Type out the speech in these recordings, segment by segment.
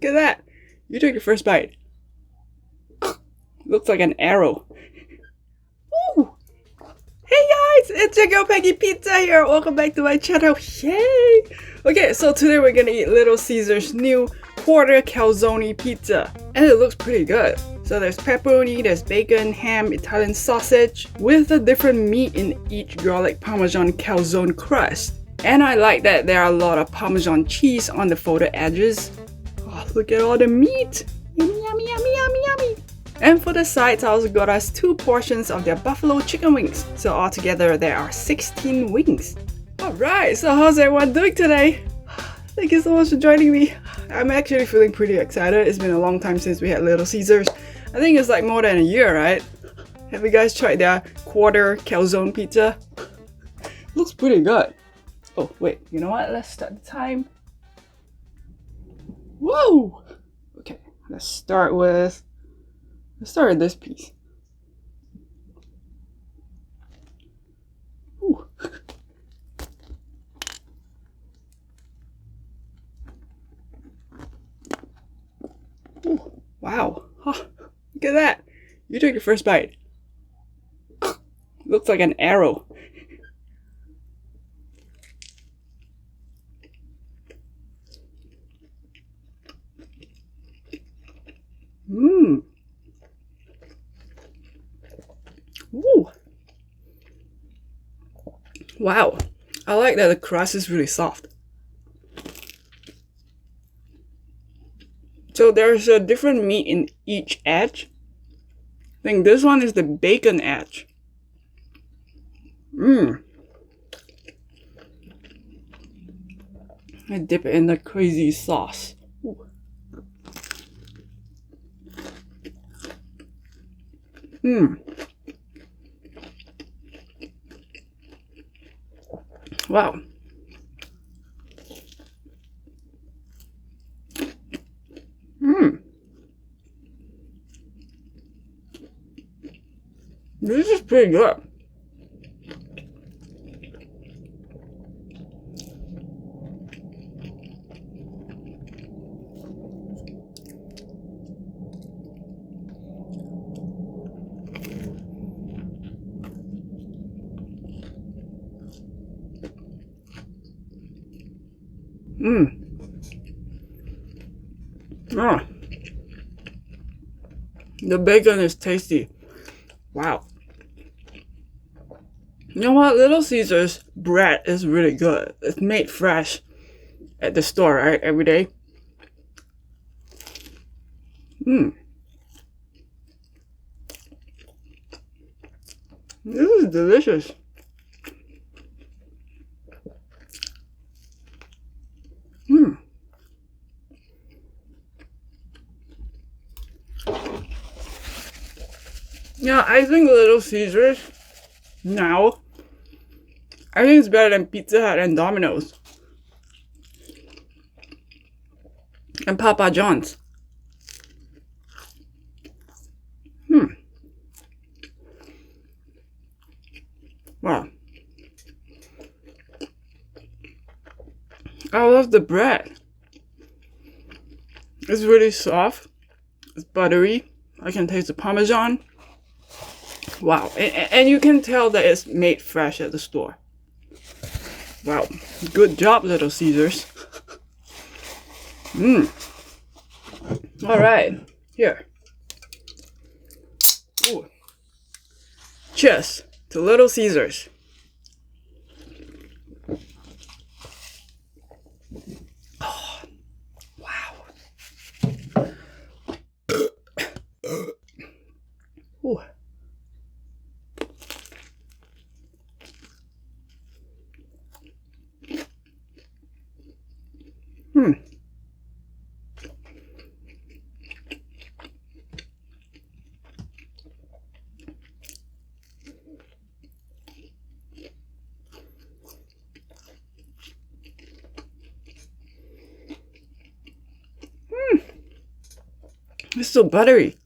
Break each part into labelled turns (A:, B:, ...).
A: Look at that. You took the first bite. Looks like an arrow. Ooh. Hey guys, it's your girl Peggy Pizza here. Welcome back to my channel. Yay! Okay, so today we're gonna eat Little Caesar's new quarter calzone pizza. And it looks pretty good. So there's pepperoni, there's bacon, ham, Italian sausage, with a different meat in each garlic parmesan calzone crust. And I like that there are a lot of parmesan cheese on the folded edges. Oh, look at all the meat! Yummy, yummy, yummy, yummy, yummy! And for the sides, I also got us 2 portions of their buffalo chicken wings. So altogether, there are 16 wings. Alright, so how's everyone doing today? Thank you so much for joining me. I'm actually feeling pretty excited. It's been a long time since we had Little Caesars. I think it's like more than a year, right? Have you guys tried their quarter calzone pizza? Looks pretty good. Oh, wait, you know what? Let's start the time. Whoa! Okay, let's start with this piece. Ooh. Ooh, wow. Oh, look at that. You took the first bite. Looks like an arrow. Mmm. Ooh. Wow. I like that the crust is really soft. So there's a different meat in each edge. I think this one is the bacon edge. Mmm. I dip it in the crazy sauce. Ooh. Mmm. Wow. Mmm. This is pretty good. Mmm. Ah. The bacon is tasty. Wow. You know what? Little Caesar's bread is really good. It's made fresh at the store, right? Every day. Mmm. This is delicious. Mmm. Yeah, I think Little Caesars now, I think it's better than Pizza Hut and Domino's. And Papa John's. Wow. I love the bread. It's really soft. It's buttery. I can taste the Parmesan. Wow. And you can tell that it's made fresh at the store. Wow. Good job, Little Caesars. Mmm. Alright. Here. Ooh. Cheers to Little Caesars. Oh, wow. Ooh. It's so buttery.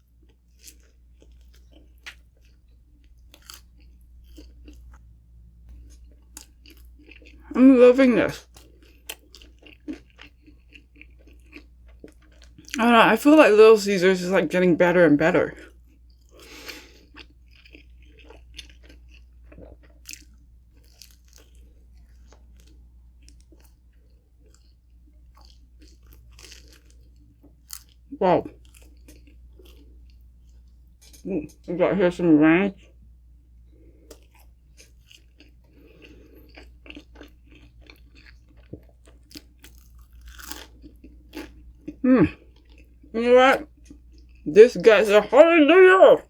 A: I'm loving this. I don't know, I feel like Little Caesars is like getting better and better. Wow. We got here some ranch. You know what? This guy's a hallelujah!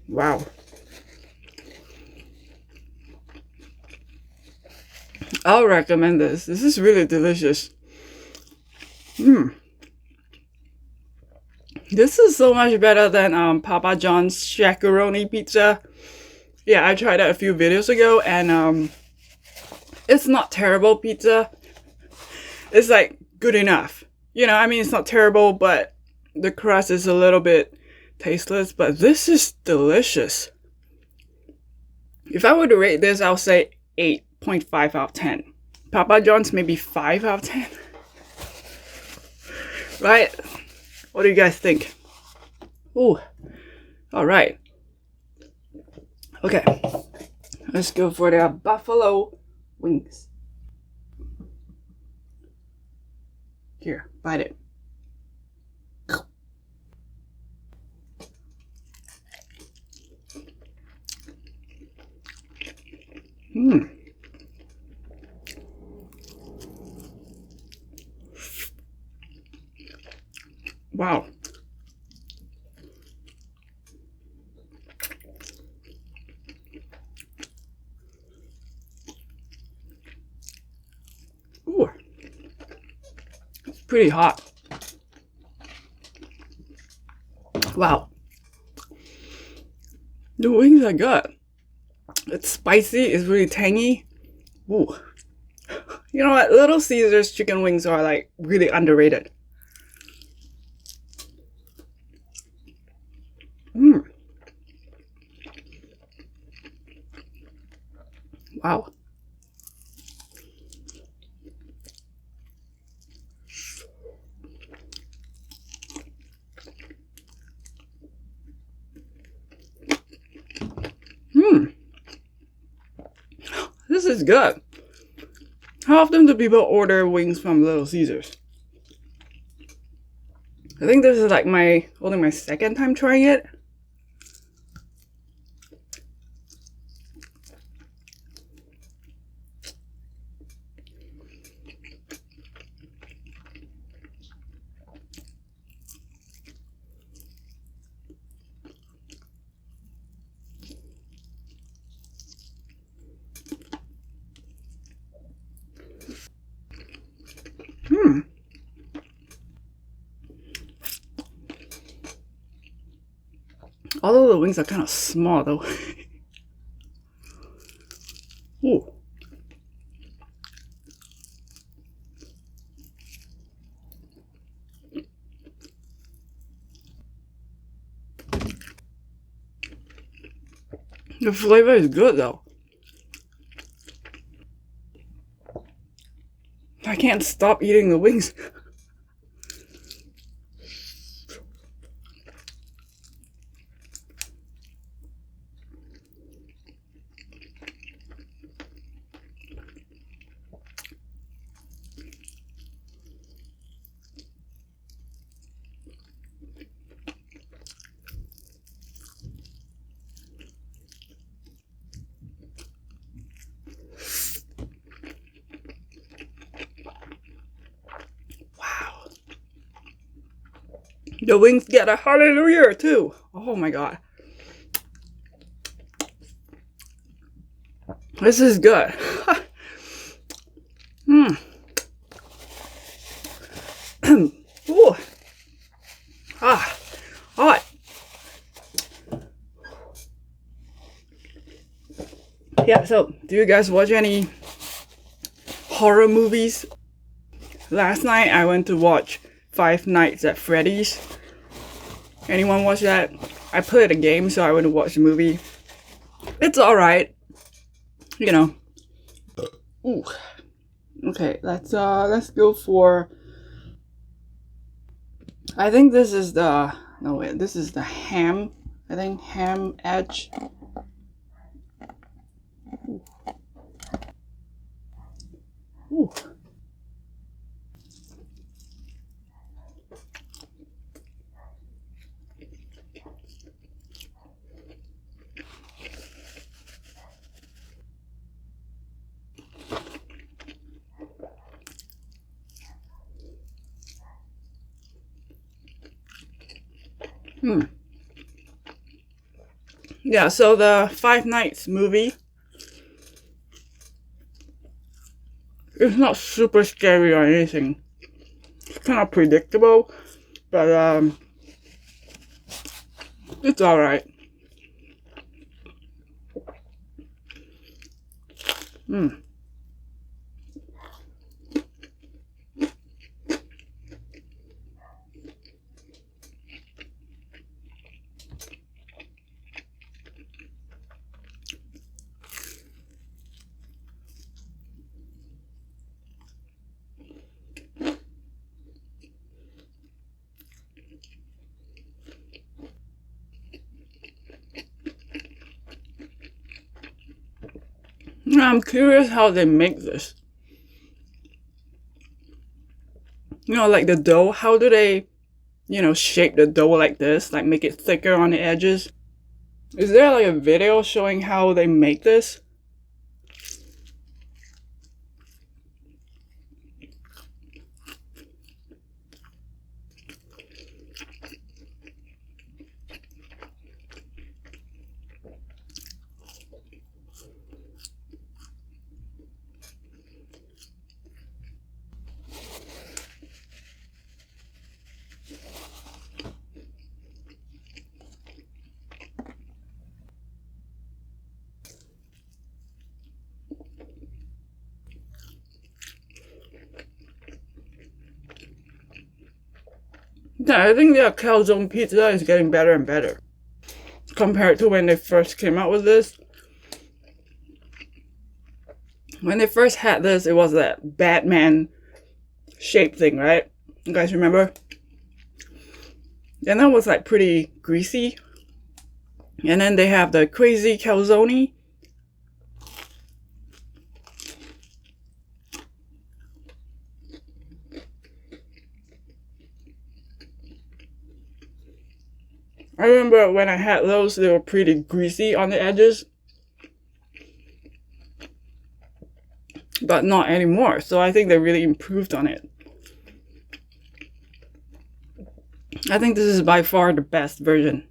A: Wow. I'll recommend this. This is really delicious. This is so much better than Papa John's shakaroni pizza. Yeah, I tried that a few videos ago, and it's not terrible pizza. It's like good enough. You know, I mean, it's not terrible, but the crust is a little bit tasteless. But this is delicious. If I were to rate this, I'll say 8.5 out of 10. Papa John's maybe 5 out of 10. Right? What do you guys think? Ooh. Alright. Okay. Let's go for the buffalo wings. Here, bite it. Wow. Ooh. It's pretty hot. Wow. The wings are good. It's spicy, it's really tangy. Ooh. You know what? Little Caesars chicken wings are like really underrated. Wow. This is good. How often do people order wings from Little Caesars? I think this is like only my second time trying it. Although the wings are kind of small though. Ooh. The flavor is good though. I can't stop eating the wings. The wings get a hallelujah too. Oh my god. This is good. Ooh. Ah, hot. Yeah, so do you guys watch any horror movies? Last night I went to watch Five Nights at Freddy's. Anyone watch that? I played a game, so I went to watch the movie. It's alright. You know. Ooh. Okay, let's go for. I think this is the no wait. This is the ham. I think ham edge. Ooh. Yeah, so the Five Nights movie is not super scary or anything. It's kind of predictable, but it's alright. I'm curious how they make this. You know, like the dough, how do they, shape the dough like this? Like make it thicker on the edges? Is there like a video showing how they make this? Yeah, I think the Calzone pizza is getting better and better compared to when they first came out with this. When they first had this, it was that Batman shape thing, right? You guys remember? And that was like pretty greasy. And then they have the crazy Calzone. I remember when I had those, they were pretty greasy on the edges. But not anymore. So I think they really improved on it. I think this is by far the best version.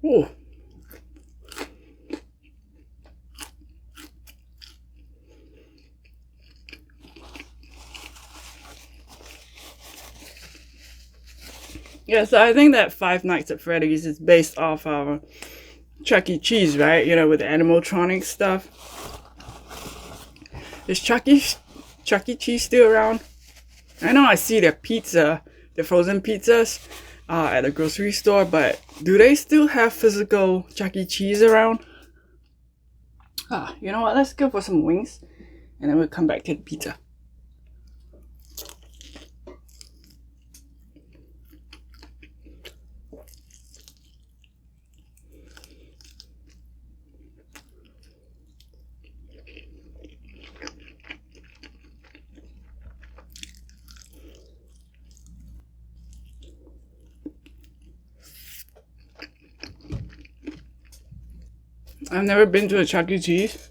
A: Ooh. Yeah, so I think that Five Nights at Freddy's is based off of Chuck E. Cheese, right? You know, with the animatronic stuff. Is Chuck E. Cheese still around? I know I see their pizza, the frozen pizzas, at the grocery store, but do they still have physical Chuck E. Cheese around? You know what? Let's go for some wings, and then we'll come back to the pizza. I've never been to a Chuck E. Cheese.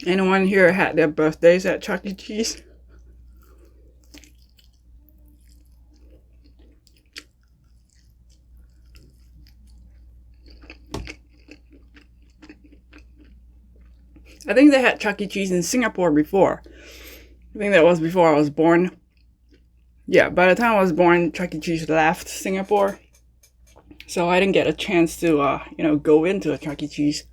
A: Anyone here had their birthdays at Chuck E. Cheese? I think they had Chuck E. Cheese in Singapore before. I think that was before I was born. Yeah, by the time I was born, Chuck E. Cheese left Singapore. So I didn't get a chance to, go into a Chuck E. Cheese.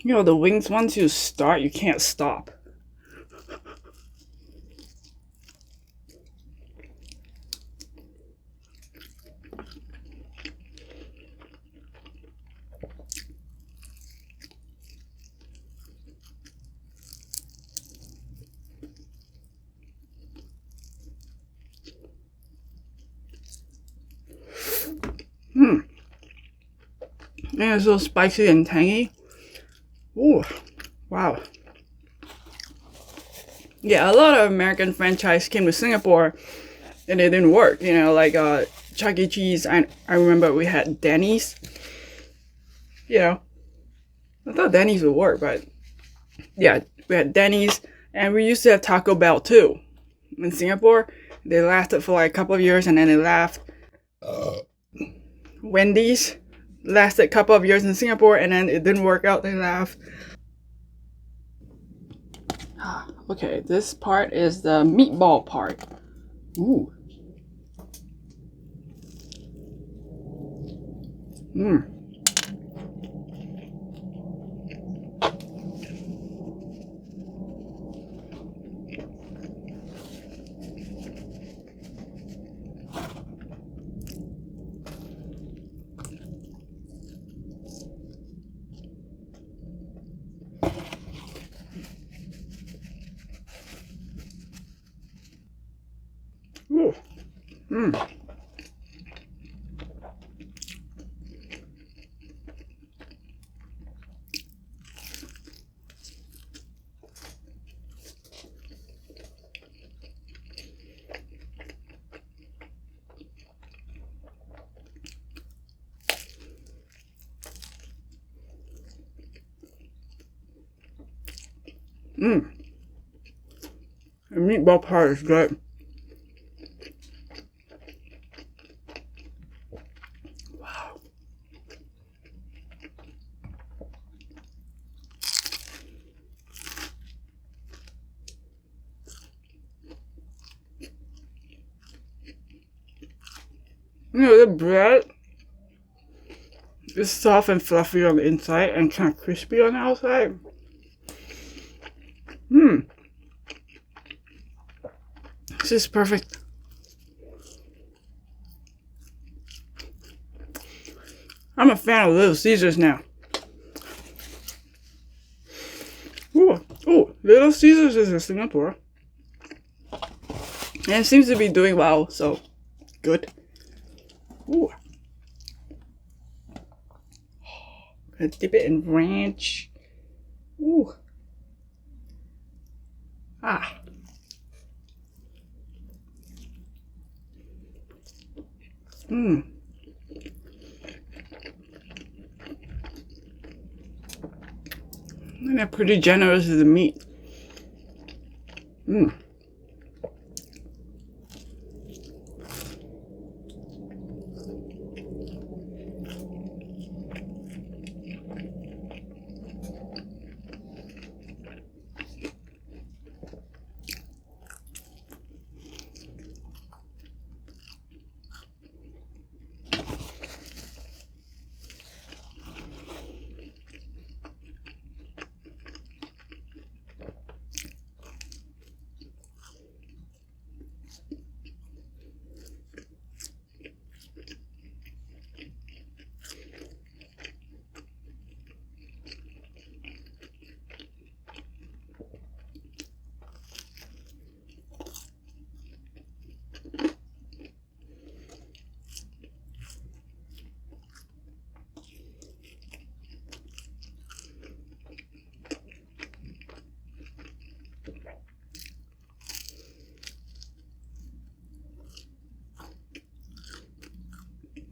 A: You know, the wings, once you start, you can't stop. And it's so spicy and tangy. Ooh, wow. Yeah, a lot of American franchise came to Singapore and it didn't work. You know, like Chuck E. Cheese. I remember we had Denny's. You know, I thought Denny's would work, but yeah, we had Denny's and we used to have Taco Bell too. In Singapore, they lasted for like a couple of years and then they left. Wendy's lasted a couple of years in Singapore and then it didn't work out, they left. Okay, this part is the meatball part. Ooh. Ooh. The meatball part is good. Wow. You know, the bread is soft and fluffy on the inside and kind of crispy on the outside. This is perfect. I'm a fan of Little Caesars now. Ooh, Little Caesars is in Singapore. And it seems to be doing well, so good. Ooh. Gonna dip it in ranch. Ooh. Ah. And they're pretty generous with the meat.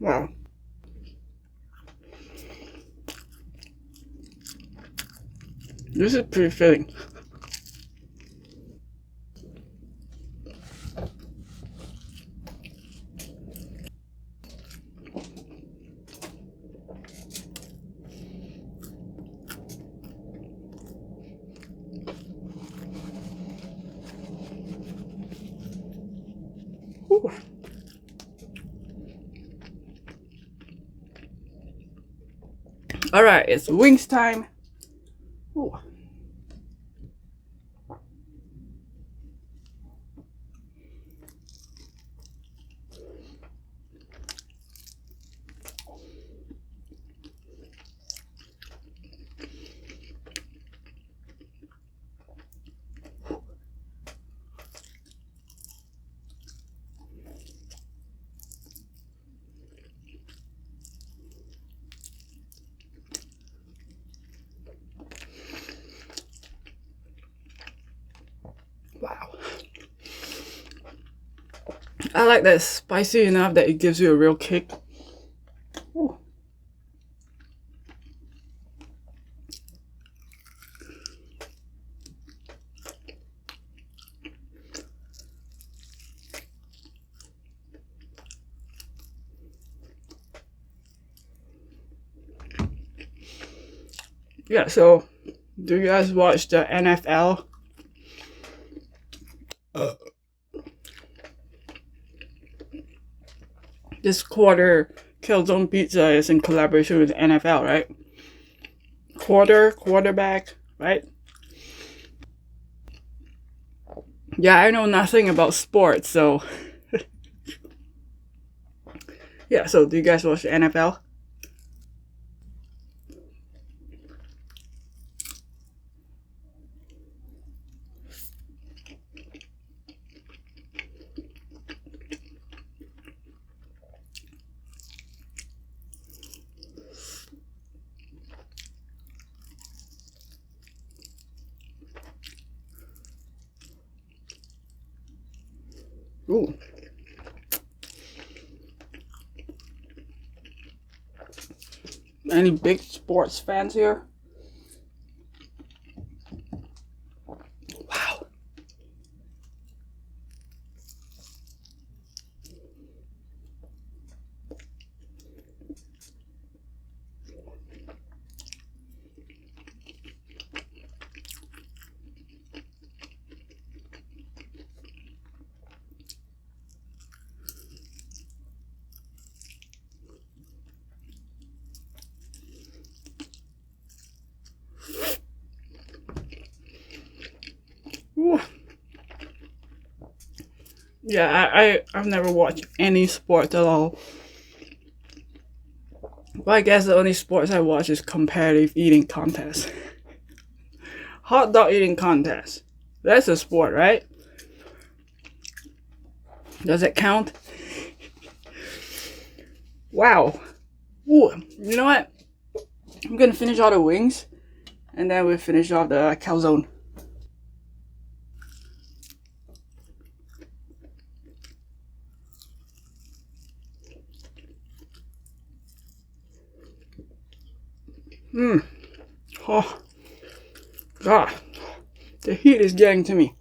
A: Wow. This is pretty filling. Whew. All right, it's wings time. Ooh. Wow. I like that it's spicy enough that it gives you a real kick. Ooh. Yeah, so do you guys watch the NFL? This quarter, Calzone pizza is in collaboration with the NFL, right? Quarterback, right? Yeah, I know nothing about sports, so yeah. So do you guys watch the NFL? Ooh. Any big sports fans here? Wow. Ooh. Yeah, I've never watched any sport at all. But I guess the only sports I watch is competitive eating contests. Hot dog eating contest. That's a sport, right? Does it count? Wow. Ooh, you know what? I'm gonna finish all the wings and then we'll finish off the calzone. Oh, God. The heat is getting to me.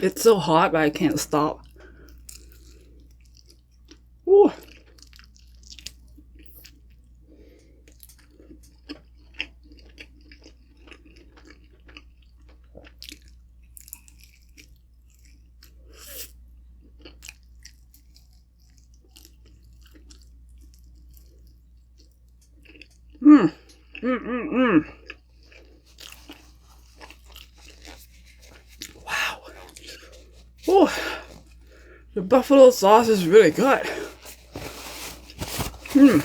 A: It's so hot, but I can't stop. Ooh. Mmm. Mmm, mmm, mmm. Wow. Oh, the buffalo sauce is really good. Mmm.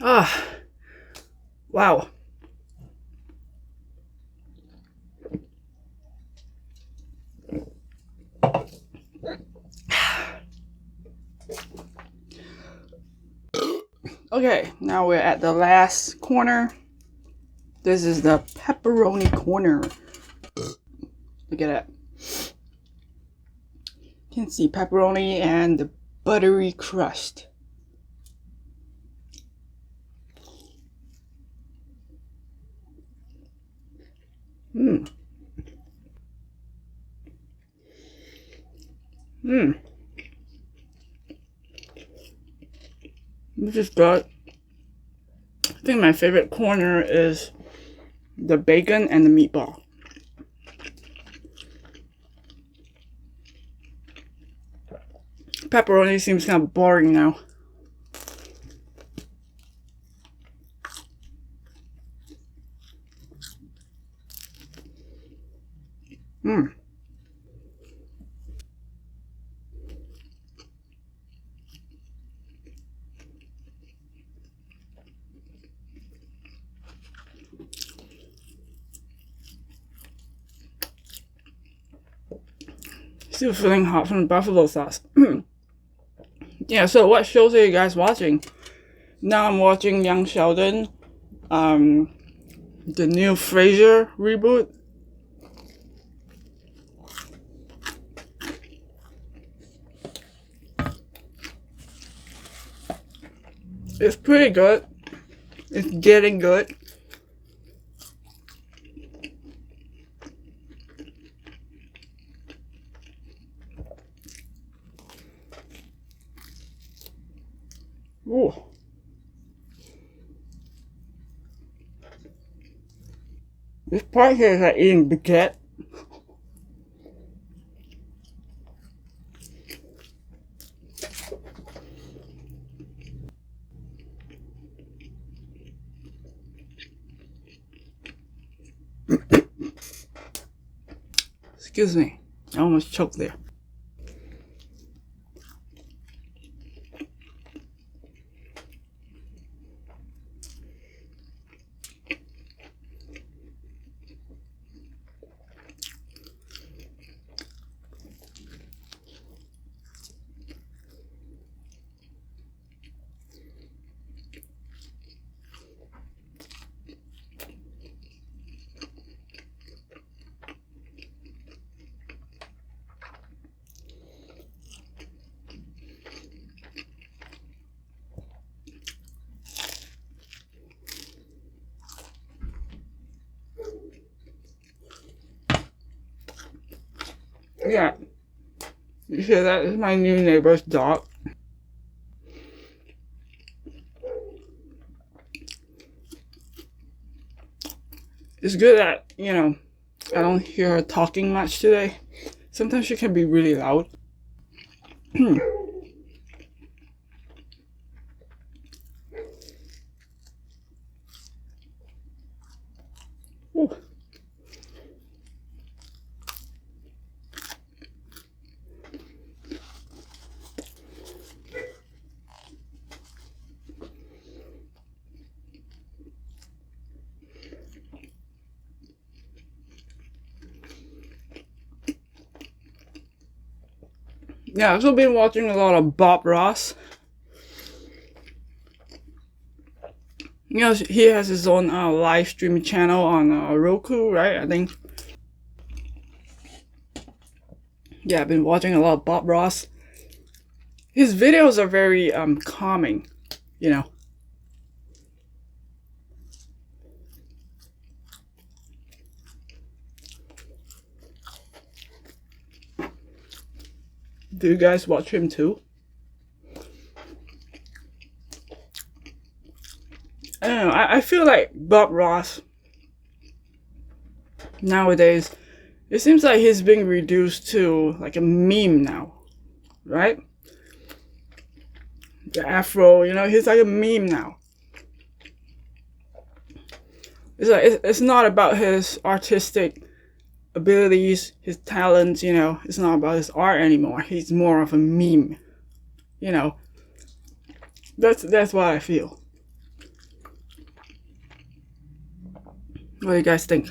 A: Ah. Wow. Okay, now we're at the last corner. This is the pepperoni corner. Look at that. You can see pepperoni and the buttery crust. Mmm. Mmm. This is good. I think my favorite corner is the bacon and the meatball. Pepperoni seems kind of boring now. Mmm. Still feeling hot from the buffalo sauce. Yeah, so what shows are you guys watching? Now I'm watching Young Sheldon, the new Frasier reboot. It's pretty good. It's getting good. Ooh. This part here is like eating baguette. Excuse me, I almost choked there. Yeah, you hear that? This is my new neighbor's dog. It's good that, you know, I don't hear her talking much today. Sometimes she can be really loud. Ooh. Yeah, I've also been watching a lot of Bob Ross. You know, he has his own live streaming channel on Roku, right? I think. Yeah, I've been watching a lot of Bob Ross. His videos are very calming, you know. Do you guys watch him too? I don't know, I feel like Bob Ross nowadays, it seems like he's being reduced to like a meme now, right? the afro, you know, he's like a meme now. It's like it's not about his artistic abilities, his talents, you know. It's not about his art anymore. He's more of a meme, you know. That's what I feel. What do you guys think?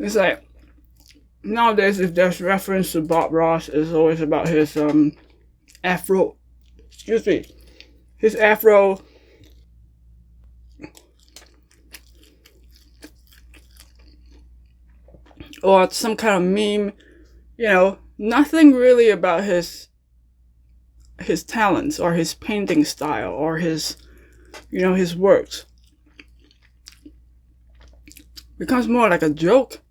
A: It's like nowadays, if there's reference to Bob Ross, it's always about his afro. Excuse me, his afro. Or some kind of meme, you know, nothing really about his talents or his painting style or his, you know, his works. Becomes more like a joke.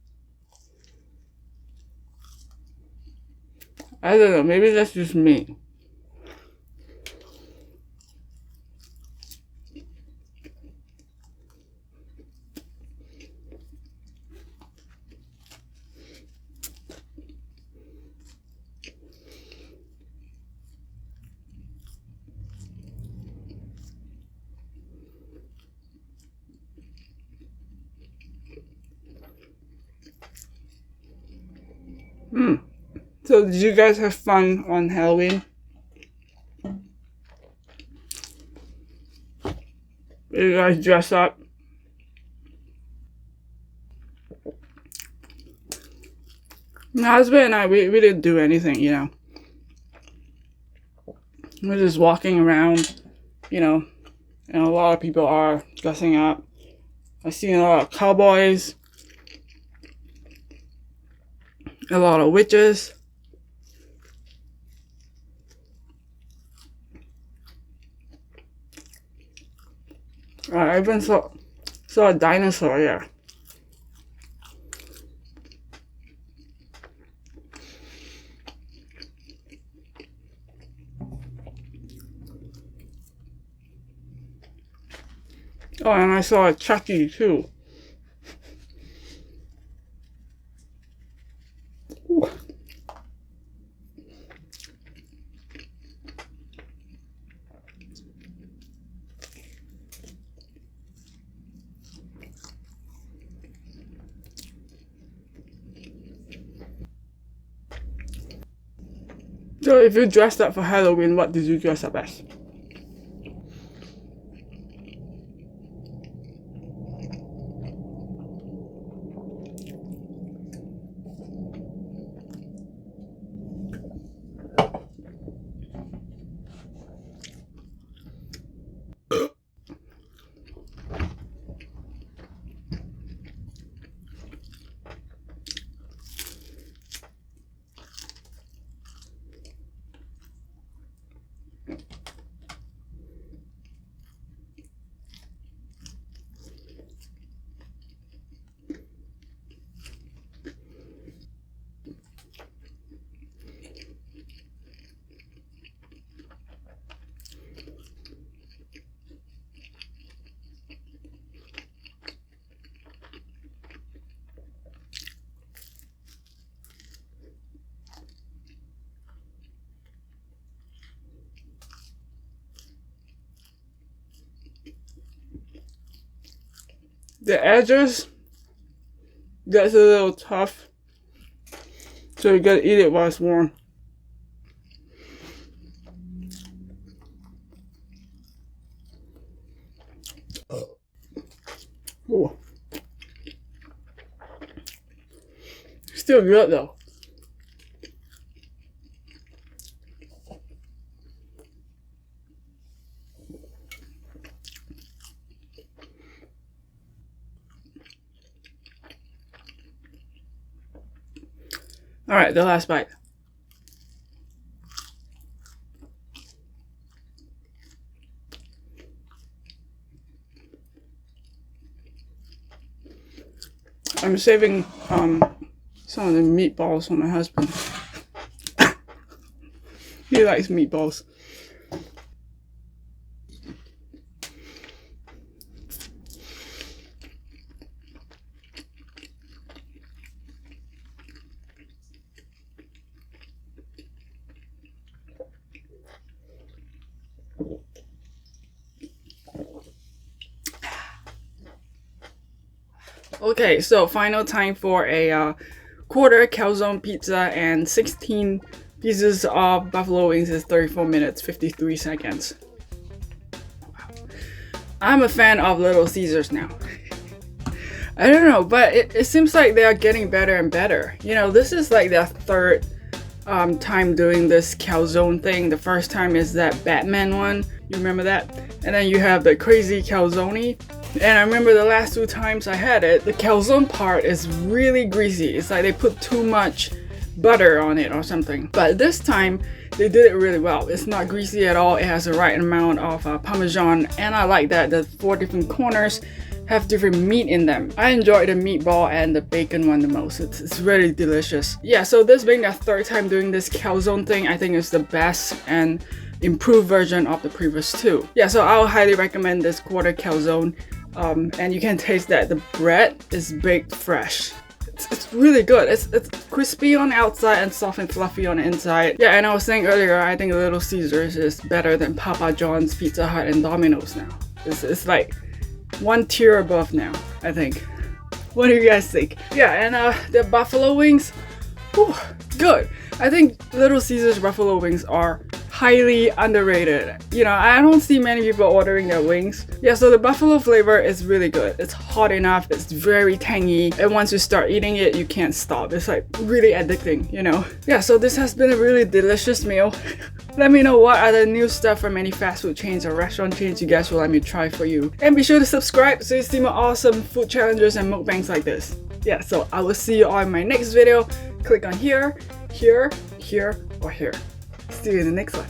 A: I don't know, maybe that's just me. So did you guys have fun on Halloween? Did you guys dress up? My husband and I, we didn't do anything, you know. We're just walking around, you know, and a lot of people are dressing up. I've seen a lot of cowboys, a lot of witches. I even saw a dinosaur here. Oh, and I saw a Chucky too. Ooh. So if you dressed up for Halloween, what did you dress up as? The edges, that's a little tough, so you gotta eat it while it's warm. Ooh. Still good though. Alright, the last bite. I'm saving some of the meatballs for my husband. He likes meatballs. Okay, so final time for a quarter calzone pizza and 16 pieces of buffalo wings is 34 minutes 53 seconds. I'm a fan of Little Caesars now. I don't know, but it seems like they are getting better and better. You know, this is like their third time doing this calzone thing. The first time is that Batman one. You remember that? And then you have the crazy calzone. And I remember the last 2 times I had it, the calzone part is really greasy. It's like they put too much butter on it or something. But this time, they did it really well. It's not greasy at all. It has the right amount of Parmesan. And I like that the 4 different corners have different meat in them. I enjoy the meatball and the bacon one the most. It's really delicious. Yeah, so this being the third time doing this calzone thing, I think it's the best and improved version of the previous 2. Yeah, so I would highly recommend this quarter calzone. And you can taste that the bread is baked fresh. It's really good. It's crispy on the outside and soft and fluffy on the inside. Yeah, and I was saying earlier, I think Little Caesars is better than Papa John's, Pizza Hut, and Domino's now. It's like 1 tier above now, I think. What do you guys think? Yeah, and the buffalo wings, whew, good. I think Little Caesars buffalo wings are highly underrated. You know, I don't see many people ordering their wings. Yeah, so the buffalo flavor is really good. It's hot enough, it's very tangy, and once you start eating it, you can't stop. It's like really addicting, you know? Yeah, so this has been a really delicious meal. Let me know what other new stuff from any fast food chains or restaurant chains you guys will let me try for you. And be sure to subscribe so you see more awesome food challenges and mukbangs like this. Yeah, so I will see you all in my next video. Click on here, here, here, or here. See you in the next one.